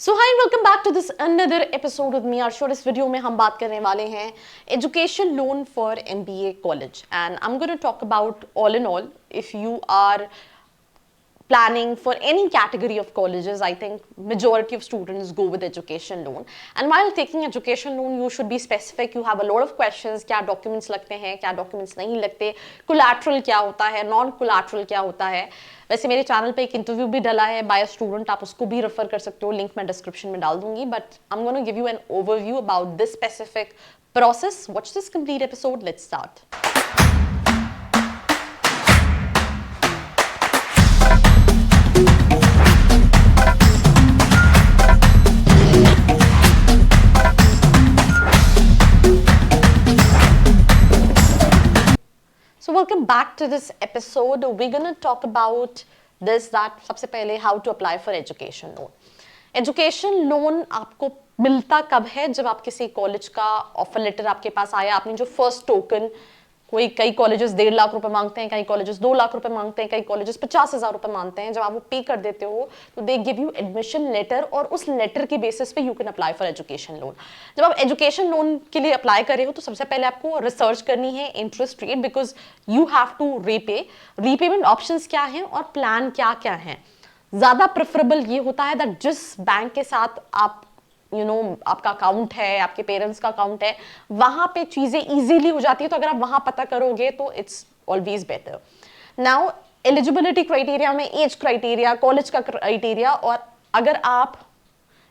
So hi welcome back to this another episode with me Arshor. इस video में हम बात करने वाले हैं education loan for MBA college and I am going to talk about all in all if you are planning for any category of colleges. I think majority of students go with education loan, and while taking education loan you should be specific. You have a lot of questions, क्या documents लगते हैं, क्या documents नहीं लगते, collateral क्या होता है, non collateral क्या होता है। वैसे मेरे चैनल पे एक इंटरव्यू भी डला है बाय अ स्टूडेंट, आप उसको भी रेफर कर सकते हो, लिंक मैं डिस्क्रिप्शन में डाल दूंगी। But I am gonna give you an overview about this specific process. Watch this complete episode. Let's start. So welcome back to this episode. We're going to talk about this, that सबसे पहले how to apply for education loan. Education loan आपको मिलता कब है? जब आप किसी college का ऑफर लेटर आपके पास आया, आपने जो फर्स्ट टोकन, कई कॉलेजेस 1.5 लाख रुपए मांगते हैं, कई कॉलेजेस 2 लाख रुपए मांगते हैं, कई कॉलेजेस 50,000 रुपए मांगते हैं। जब आप वो पे कर देते हो तो they give you admission letter, और उस लेटर के बेसिस पे you can apply for education loan. जब आप एजुकेशन लोन के लिए अप्लाई कर रहे हो तो सबसे पहले आपको रिसर्च करनी है interest rate, because you have to repay. Repayment options क्या हैं और प्लान क्या क्या हैं। ज्यादा प्रेफरेबल ये होता है दैट जिस बैंक के साथ आप आपका अकाउंट है, आपके पेरेंट्स का अकाउंट है, वहां पे चीजें इजीली हो जाती है। तो अगर आप वहां पता करोगे तो it's always better. Now eligibility criteria में एज क्राइटेरिया, कॉलेज का क्राइटेरिया, और अगर आप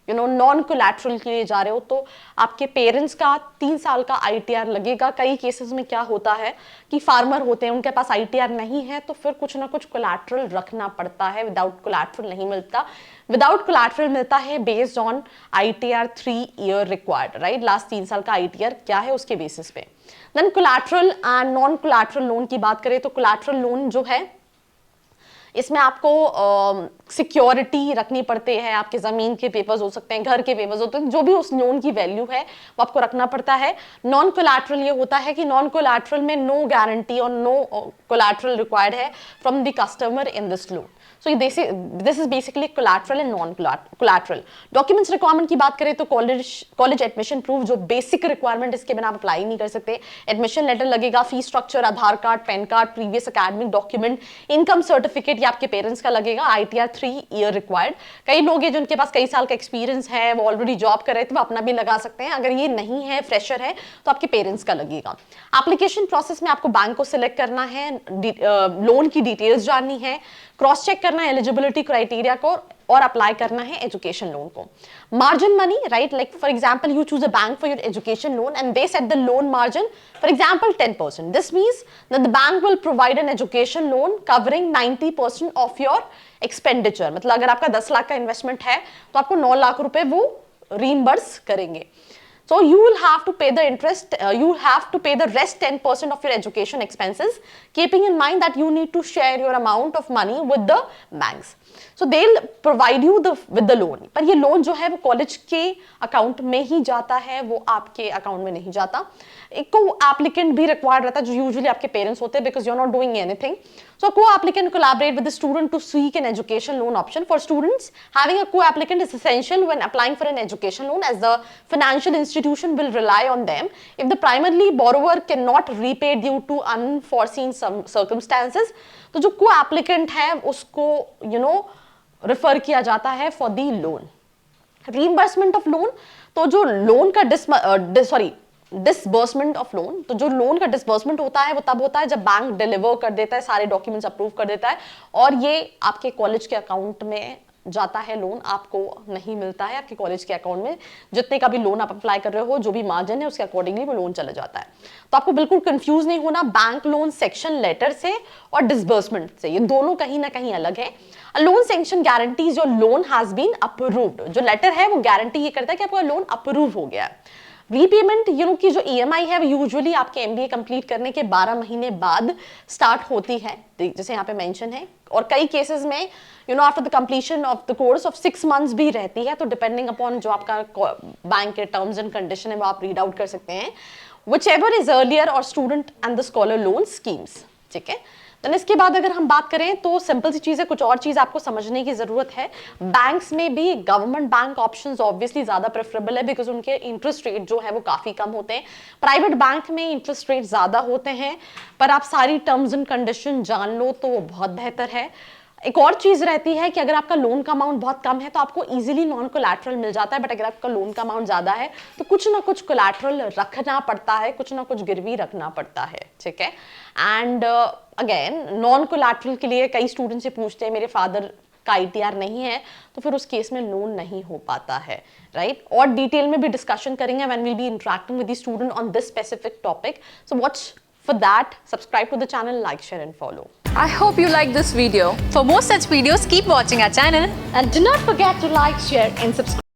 नॉन कोलैटरल के लिए जा रहे हो तो आपके पेरेंट्स का 3 साल का आईटीआर लगेगा। कई केसेस में क्या होता है कि फार्मर होते हैं, उनके पास आईटीआर नहीं है, तो फिर कुछ ना कुछ कोलैटरल रखना पड़ता है। विदाउट कोलैटरल नहीं मिलता। विदाउट कोलैटरल मिलता है based on ITR 3 year required, right. Last 3 साल का आईटीआर क्या है उसके बेसिस पे। Then collateral and non collateral loan की बात करें तो कोलैटरल लोन जो है इसमें आपको सिक्योरिटी रखनी पड़ती है। आपके जमीन के पेपर्स हो सकते हैं, घर के पेपर्स होते हैं, जो भी उस लोन की वैल्यू है वो आपको रखना पड़ता है। नॉन कोलैटरल ये होता है कि नॉन कोलैटरल में नो गारंटी और नो कोलैटरल रिक्वायर्ड है from the customer in this loan. So this is basically collateral and non-collateral. Documents requirement की बात करें तो college admission proof जो basic requirement, इसके बिना आप अप्लाई नहीं कर सकते। Admission letter लगेगा, fee structure, Aadhaar card, PAN card, previous academic document, income certificate, ये आपके पेरेंट्स का लगेगा। ITR 3 year required. कई लोग हैं जिनके पास कई साल का एक्सपीरियंस है, वो ऑलरेडी जॉब कर रहे थे, वो अपना भी लगा सकते हैं। अगर ये नहीं है, फ्रेशर है, तो आपके पेरेंट्स का लगेगा। एप्लीकेशन प्रोसेस में आपको बैंक को सिलेक्ट करना है, लोन की डिटेल्स जाननी है, क्रॉस चेक करना है एलिजिबिलिटी क्राइटेरिया को, और अप्लाई करना है एजुकेशन लोन को। Margin money, right, like for example you choose a bank for your education loan and they set the loan margin for example 10%. This means that the bank will provide an education loan covering 90% of your expenditure. मतलब अगर आपका 10 लाख का investment है तो आपको 9 लाख रुपए वो reimburse करेंगे। So you will have to pay the interest, you have to pay the rest 10% of your education expenses, keeping in mind that you need to share your amount of money with the banks. So they'll provide you with the loan. पर ये loan जो है वो college के account में ही जाता है, वो आपके अकाउंट में नहीं जाता। एक को एप्लीकेंट भी रिक्वायर्ड रहता है जो यूजुअली आपके पेरेंट्स होते हैं, because you are not doing anything. So co-applicant collaborate with the student to seek an education loan option. For students, having a co-applicant is essential when applying for an education loan, as the financial institution will rely on them if the primarily borrower cannot repay due to unforeseen circumstances. तो जो co-applicant है उसको refer किया जाता है for the loan. Reimbursement of loan, तो जो loan का डिसबर्समेंट ऑफ लोन, तो जो लोन का डिसबर्समेंट होता है वो तब होता है जब बैंक डिलीवर कर देता है, सारे डॉक्यूमेंट्स अप्रूव कर देता है, और ये आपके कॉलेज के अकाउंट में जाता है। लोन आपको नहीं मिलता है, आपके कॉलेज के अकाउंट में जितने का भी लोन आप अप्लाई कर रहे हो, जो भी मार्जिन है उसके अकॉर्डिंगली वो लोन चला जाता है। तो आपको बिल्कुल कंफ्यूज नहीं होना बैंक लोन सेक्शन लेटर से और डिसबर्समेंट से, ये दोनों कहीं ना कहीं अलग है। Loan section guarantees your loan has been approved. जो लेटर है वो गारंटी ये करता है कि आपका लोन अप्रूव हो गया है। रीपेमेंट की जो ईएमआई है वो यूजुअली आपके एमबीए कंप्लीट करने के 12 महीने बाद स्टार्ट होती है, जैसे यहाँ पे मेंशन है, और कई केसेस में after the completion of the course of 6 months भी रहती है। तो डिपेंडिंग अपॉन जो आपका बैंक के टर्म्स एंड कंडीशन है वो आप रीड आउट कर सकते हैं। व्हिचएवर इज अर्लियर और student and the scholar loan schemes, ठीक है। देन इसके बाद अगर हम बात करें तो सिंपल सी चीज़ है, कुछ और चीज़ आपको समझने की ज़रूरत है। बैंक्स में भी गवर्नमेंट बैंक ऑप्शंस ऑब्वियसली ज़्यादा प्रेफरेबल है बिकॉज उनके इंटरेस्ट रेट जो है वो काफ़ी कम होते हैं। प्राइवेट बैंक में इंटरेस्ट रेट ज़्यादा होते हैं, पर आप सारी टर्म्स एंड कंडीशन जान लो तो वो बहुत बेहतर है। एक और चीज रहती है कि अगर आपका लोन का अमाउंट बहुत कम है तो आपको इजीली नॉन कोलैटरल मिल जाता है, बट अगर आपका लोन का अमाउंट ज्यादा है तो कुछ ना कुछ कोलैटरल रखना पड़ता है, कुछ ना कुछ गिरवी रखना पड़ता है, ठीक है। एंड अगेन नॉन कोलैटरल के लिए कई स्टूडेंट से पूछते हैं मेरे फादर का ITR नहीं है, तो फिर उस केस में लोन नहीं हो पाता है, राइट। और डिटेल में भी डिस्कशन करेंगे when we will be interacting with the student on this specific topic. So watch for that, subscribe to the channel, like, share and follow. I hope you liked this video. For more such videos, keep watching our channel. And do not forget to like, share and subscribe.